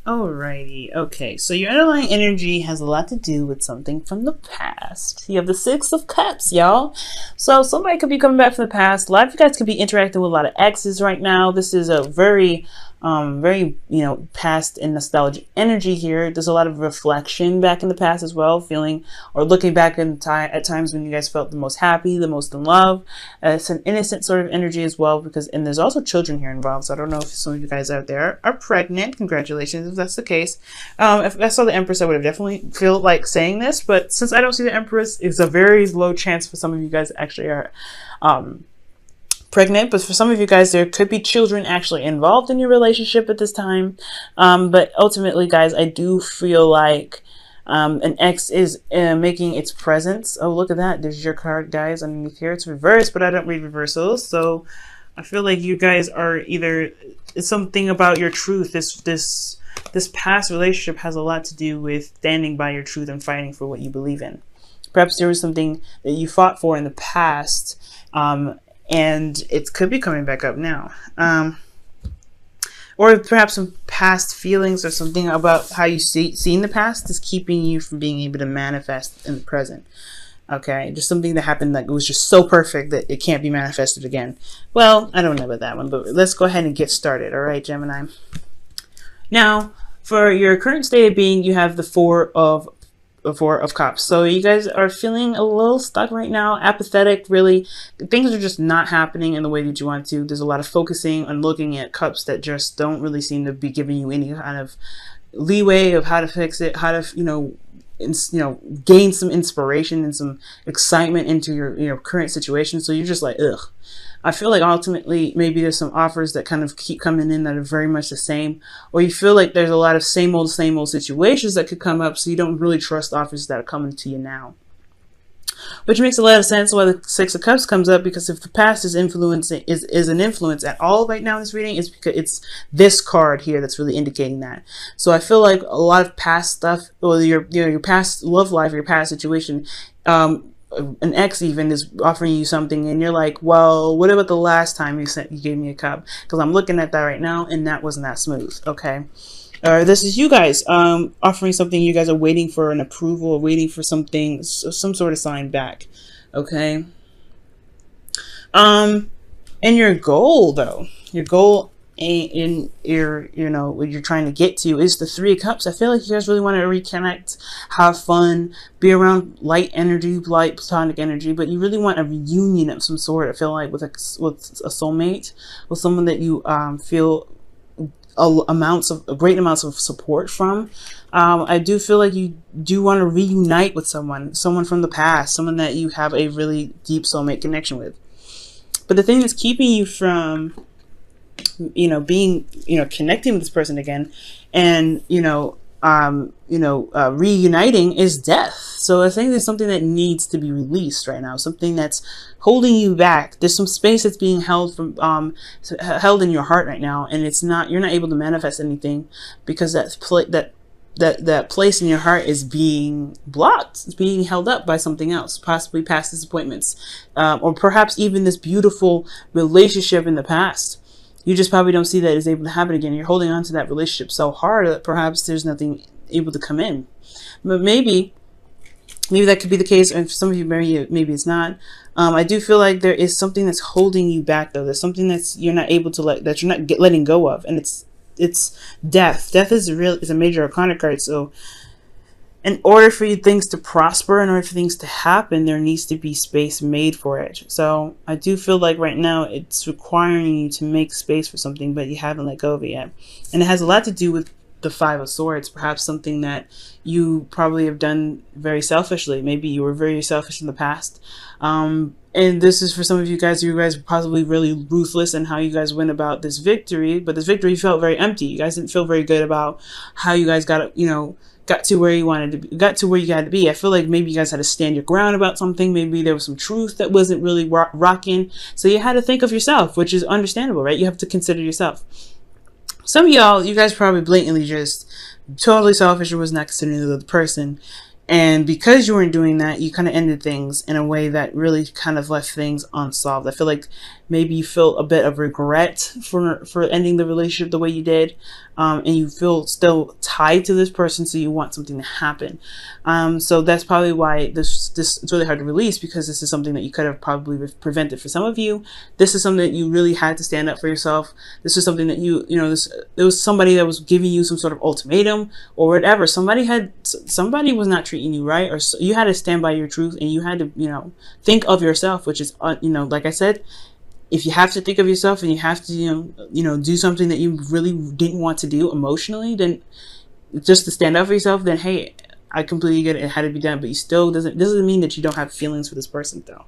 Alrighty, okay, so your underlying energy has a lot to do with something from the past. You have the Six of Cups, y'all. So somebody could be coming back from the past. A lot of you guys could be interacting with a lot of exes right now. This is a very, past and nostalgic energy here. There's a lot of reflection back in the past as well, feeling or looking back in time at times when you guys felt the most happy, the most in love. It's an innocent sort of energy as well, and there's also children here involved. So I don't know if some of you guys out there are pregnant. Congratulations if that's the case. If I saw the Empress, I would have definitely feel like saying this, but since I don't see the Empress, it's a very low chance for some of you guys actually are pregnant. But for some of you guys, there could be children actually involved in your relationship at this time. But ultimately, guys, I do feel like an ex is making its presence. Oh, look at that. There's your card, guys, underneath here. It's reversed, but I don't read reversals. So I feel like you guys are either, it's something about your truth. This past relationship has a lot to do with standing by your truth and fighting for what you believe in. Perhaps there was something that you fought for in the past, and it could be coming back up now. Or perhaps some past feelings or something about how you see in the past is keeping you from being able to manifest in the present. Okay, just something that happened that was just so perfect that it can't be manifested again. Well, I don't know about that one, but let's go ahead and get started. All right, Gemini. Now, for your current state of being, you have the Four of Cups. So you guys are feeling a little stuck right now, apathetic, really. Things are just not happening in the way that you want to. There's a lot of focusing on looking at cups that just don't really seem to be giving you any kind of leeway of how to fix it, how to, gain some inspiration and some excitement into your current situation. So you're just like, ugh. I feel like ultimately maybe there's some offers that kind of keep coming in that are very much the same, or you feel like there's a lot of same old situations that could come up, so you don't really trust offers that are coming to you now. Which makes a lot of sense why the Six of Cups comes up, because if the past is an influence at all right now in this reading, it's because it's this card here that's really indicating that. So I feel like a lot of past stuff, or your past love life, or your past situation, an ex even is offering you something and you're like, well, what about the last time you gave me a cup? Because I'm looking at that right now and that wasn't that smooth. Okay. Or this is you guys offering something, you guys are waiting for an approval, or waiting for something, some sort of sign back. Okay. And your goal though, in what you're trying to get to is the Three of Cups. I feel like you guys really want to reconnect, have fun, be around light energy, light platonic energy, but you really want a reunion of some sort. I feel like with a soulmate, with someone that you feel great amounts of support from. I do feel like you do want to reunite with someone from the past, someone that you have a really deep soulmate connection with. But the thing that's keeping you from being, connecting with this person again and, reuniting is death. So I think there's something that needs to be released right now, something that's holding you back. There's some space that's being held in your heart right now, and you're not able to manifest anything because that place in your heart is being blocked. It's being held up by something else, possibly past disappointments, or perhaps even this beautiful relationship in the past. You just probably don't see that it's able to happen again. You're holding on to that relationship so hard that perhaps there's nothing able to come in. But maybe that could be the case, and for some of you, maybe it's not. I do feel like there is something that's holding you back, though. There's something you're not able to letting go of, and it's death. Death is a major arcana card. So in order for things to prosper, in order for things to happen, there needs to be space made for it. So I do feel like right now it's requiring you to make space for something, but you haven't let go of it yet. And it has a lot to do with the Five of Swords, perhaps something that you probably have done very selfishly. Maybe you were very selfish in the past. And this is for some of you guys were possibly really ruthless in how you guys went about this victory, but this victory felt very empty. You guys didn't feel very good about how you guys got to where you wanted to be, got to where you had to be. I feel like maybe you guys had to stand your ground about something. Maybe there was some truth that wasn't really rocking. So you had to think of yourself, which is understandable, right? You have to consider yourself. Some of y'all, you guys probably blatantly just totally selfish or was not considering the other person. And because you weren't doing that, you kind of ended things in a way that really kind of left things unsolved. I feel like maybe you feel a bit of regret for ending the relationship the way you did. And you feel still tied to this person, so you want something to happen. So that's probably why this it's really hard to release, because this is something that you could have probably prevented. For some of you, this is something that you really had to stand up for yourself. This is something that it was somebody that was giving you some sort of ultimatum or whatever. Somebody was not treating you right, or you had to stand by your truth, and you had to, think of yourself, which is, like I said, if you have to think of yourself and you have to, do something that you really didn't want to do emotionally, then just to stand up for yourself, then hey, I completely get it. It had to be done, but you still doesn't mean that you don't have feelings for this person though,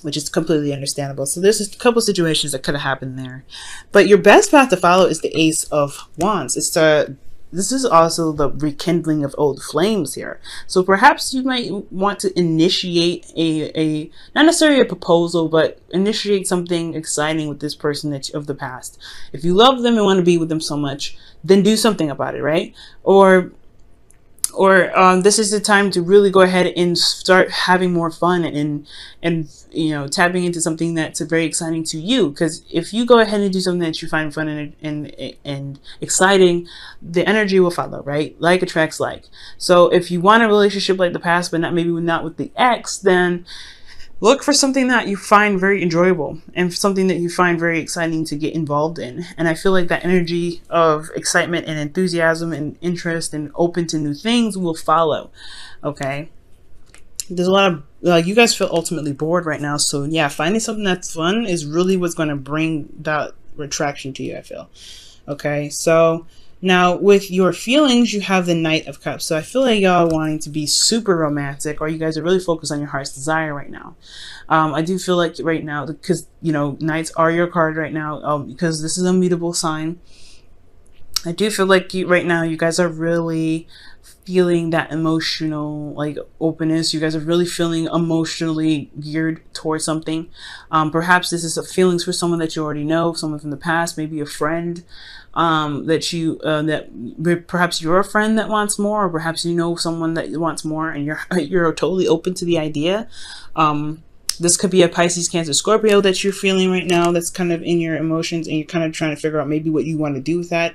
which is completely understandable. So there's a couple situations that could have happened there, but your best path to follow is the Ace of Wands. This is also the rekindling of old flames here. So perhaps you might want to initiate a not necessarily a proposal, but initiate something exciting with this person of the past. If you love them and want to be with them so much, then do something about it, right? Or this is the time to really go ahead and start having more fun and tapping into something that's very exciting to you. Because if you go ahead and do something that you find fun and exciting, the energy will follow, right? Like attracts like. So if you want a relationship like the past, but maybe not with the ex, then look for something that you find very enjoyable and something that you find very exciting to get involved in. And I feel like that energy of excitement and enthusiasm and interest and open to new things will follow. Okay. There's a lot of, you guys feel ultimately bored right now. So yeah, finding something that's fun is really what's going to bring that attraction to you, I feel. Okay. So now with your feelings, you have the Knight of Cups. So I feel like y'all wanting to be super romantic, or you guys are really focused on your heart's desire right now. I do feel like right now, because, Knights are your card right now, because this is a mutable sign. I do feel like right now you guys are really feeling that emotional openness. You guys are really feeling emotionally geared towards something. Perhaps this is feelings for someone that you already know, someone from the past, maybe a friend that perhaps you're a friend that wants more, or perhaps someone that wants more, and you're totally open to the idea. This could be a Pisces, Cancer, Scorpio that you're feeling right now, that's kind of in your emotions, and you're kind of trying to figure out maybe what you want to do with that,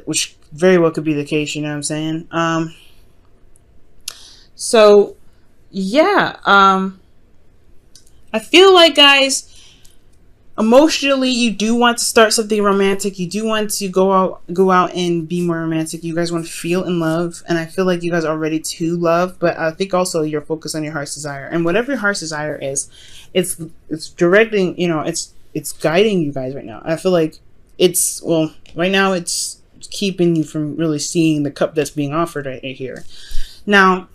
which very well could be the case, you know what I'm saying? So yeah, I feel like, guys, emotionally, you do want to start something romantic. You do want to go out and be more romantic. You guys want to feel in love, and I feel like you guys are ready to love. But I think also you're focused on your heart's desire, and whatever your heart's desire is, it's directing. It's guiding you guys right now. I feel like right now it's keeping you from really seeing the cup that's being offered right here. Now,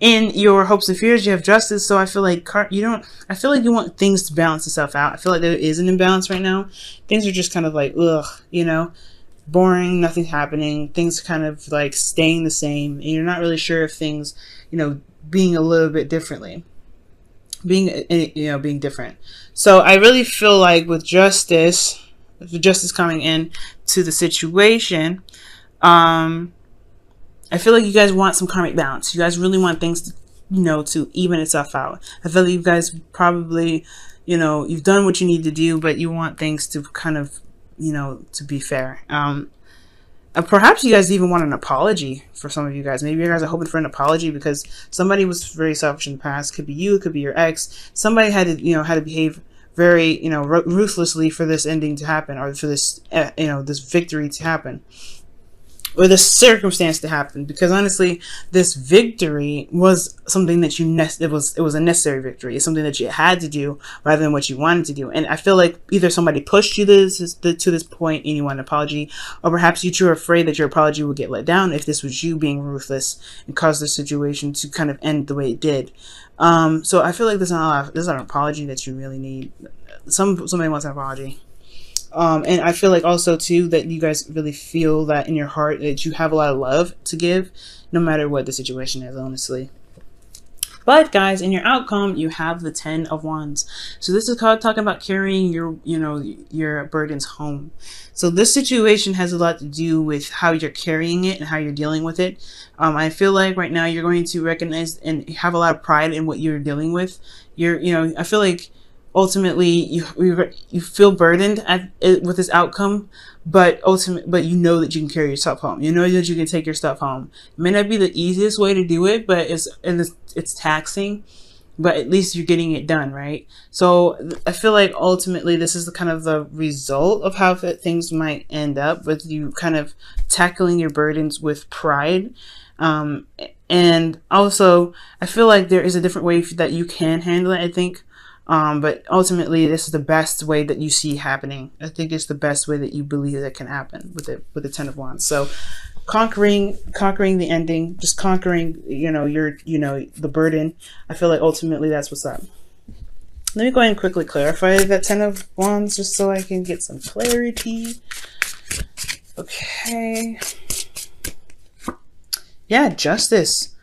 in your hopes and fears, you have Justice. So I feel like I feel like you want things to balance itself out. I feel like there is an imbalance right now. Things are just kind of like, boring, nothing's happening. Things kind of like staying the same. And you're not really sure if things, being a little bit differently. Being different. So I really feel like with Justice coming in to the situation, I feel like you guys want some karmic balance. You guys really want things to, to even itself out. I feel like you guys probably, you've done what you need to do, but you want things to kind of, to be fair. Perhaps you guys even want an apology for some of you guys. Maybe you guys are hoping for an apology because somebody was very selfish in the past. Could be you, it could be your ex. Somebody had to, behave very, ruthlessly for this ending to happen, or for this, this victory to happen, or this circumstance to happen. Because honestly, this victory was something that it was a necessary victory. It's something that you had to do rather than what you wanted to do. And I feel like either somebody pushed you to this point and you want an apology, or perhaps you two are afraid that your apology will get let down if this was you being ruthless and caused the situation to kind of end the way it did. So I feel like there's not an apology that you really need. Somebody wants an apology. And I feel like also too that you guys really feel that in your heart that you have a lot of love to give, no matter what the situation is, honestly. But guys, in your outcome, you have the 10 of Wands. So this is called talking about carrying your, your burdens home. So this situation has a lot to do with how you're carrying it and how you're dealing with it. I feel like right now you're going to recognize and have a lot of pride in what you're dealing with. I feel like ultimately you feel burdened with this outcome, but you know that you can carry yourself home. You know that you can take your stuff home. It may not be the easiest way to do it, but it's taxing, but at least you're getting it done, right? So I feel like ultimately this is the kind of the result of how things might end up, with you kind of tackling your burdens with pride. And also I feel like there is a different way that you can handle it, I think. But ultimately, this is the best way that you see happening. I think it's the best way that you believe that can happen with the 10 of Wands. So conquering the ending, just conquering, the burden. I feel like ultimately that's what's up. Let me go ahead and quickly clarify that 10 of Wands just so I can get some clarity. Okay. Yeah, justice.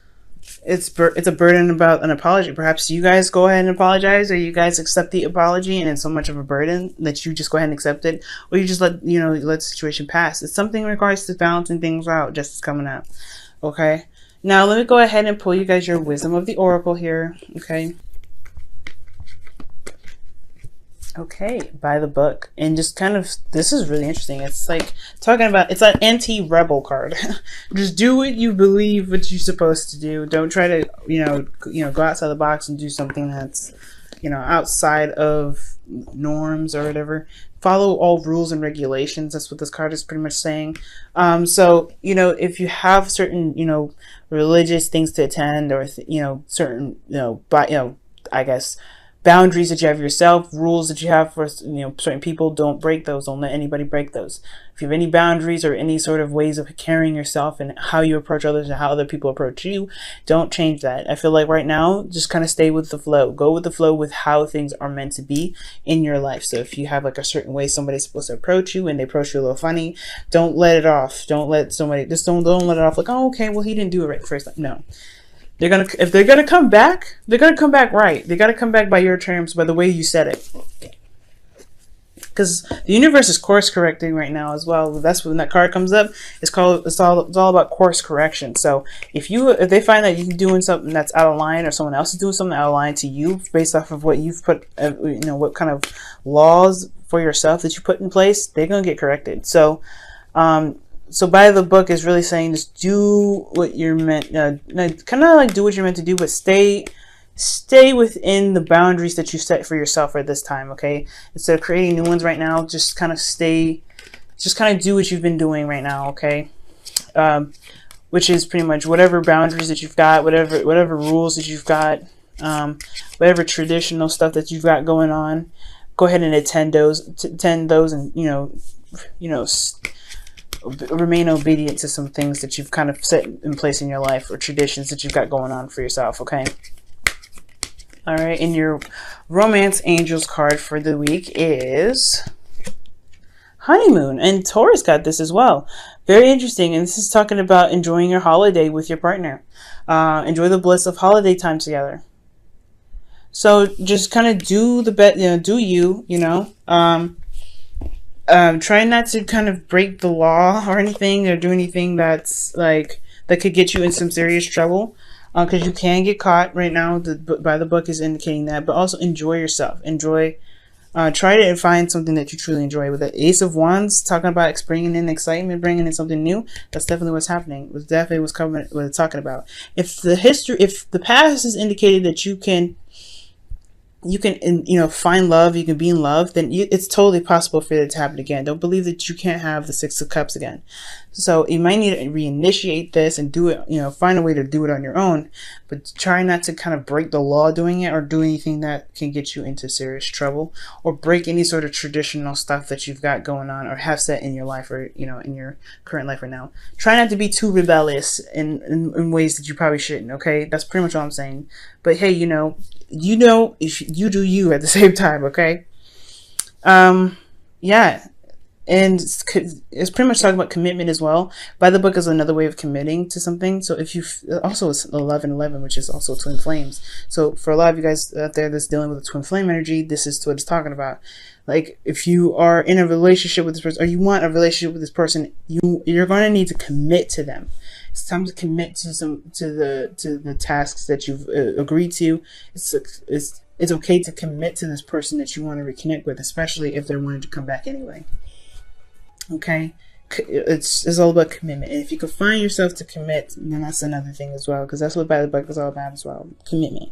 It's a burden about an apology. Perhaps you guys go ahead and apologize, or you guys accept the apology and it's so much of a burden that you just go ahead and accept it, or you just let the situation pass. It's something in regards to balancing things out. Justice coming out. Okay. Now let me go ahead and pull you guys your wisdom of the oracle here. Okay. Okay, by the book. And just kind of, this is really interesting. It's like talking about, it's an anti-rebel card. Just do what you believe what you're supposed to do. Don't try to, go outside the box and do something that's, outside of norms or whatever. Follow all rules and regulations. That's what this card is pretty much saying. So, if you have certain, religious things to attend, or, certain, I guess, boundaries that you have yourself, rules that you have for certain people, don't break those. Don't let anybody break those. If you have any boundaries or any sort of ways of carrying yourself and how you approach others and how other people approach you, don't change that. I feel like right now, just kind of stay with the flow. Go with the flow with how things are meant to be in your life. So if you have like a certain way somebody's supposed to approach you and they approach you a little funny, don't let it off. Don't let somebody, just don't let it off like, oh, okay, well, he didn't do it right the first time. No. If they're gonna come back, they're gonna come back right. They gotta come back by your terms, by the way you said it. Because the universe is course correcting right now as well. That's when that card comes up. It's all about course correction. So if they find that you're doing something that's out of line, or someone else is doing something out of line to you based off of what you've put, what kind of laws for yourself that you put in place, they're gonna get corrected. So, So by the book is really saying just do what you're meant, kind of like do what you're meant to do, but stay within the boundaries that you set for yourself at this time, okay? Instead of creating new ones right now, just kind of do what you've been doing right now, okay? Which is pretty much whatever boundaries that you've got, whatever rules that you've got, whatever traditional stuff that you've got going on, go ahead and attend those, and remain obedient to some things that you've kind of set in place in your life, or traditions that you've got going on for yourself, okay? All right, and your romance angels card for the week is honeymoon, and Taurus got this as well. Very interesting, and this is talking about enjoying your holiday with your partner. Enjoy the bliss of holiday time together. So just kind of do the best, do you, try not to kind of break the law or anything, or do anything that could get you in some serious trouble, because you can get caught right now. By the book is indicating that. But also enjoy yourself. Try to find something that you truly enjoy. With the Ace of Wands talking about bringing in excitement, bringing in something new, that's definitely what's happening. It's definitely what it's talking about. If the past has indicated that you can find love, you can be in love, then it's totally possible for it to happen again. Don't believe that you can't have the Six of Cups again. So you might need to reinitiate this and do it, find a way to do it on your own, but try not to kind of break the law doing it, or do anything that can get you into serious trouble, or break any sort of traditional stuff that you've got going on or have set in your life, or, in your current life right now. Try not to be too rebellious in ways that you probably shouldn't, okay? That's pretty much all I'm saying. But hey, if you do you at the same time, okay? Yeah. and it's pretty much talking about commitment as well. By the book is another way of committing to something. So if you also it's 1111, which is also twin flames. So for a lot of you guys out there that's dealing with a twin flame energy, this is what it's talking about. Like if you are in a relationship with this person, or you want a relationship with this person, you're going to need to commit to them. It's time to commit to the tasks that you've agreed to. It's okay to commit to this person that you want to reconnect with, especially if they're wanting to come back anyway. Okay, it's all about commitment, and if you can find yourself to commit, then that's another thing as well, because that's what by the book is all about as well, commitment.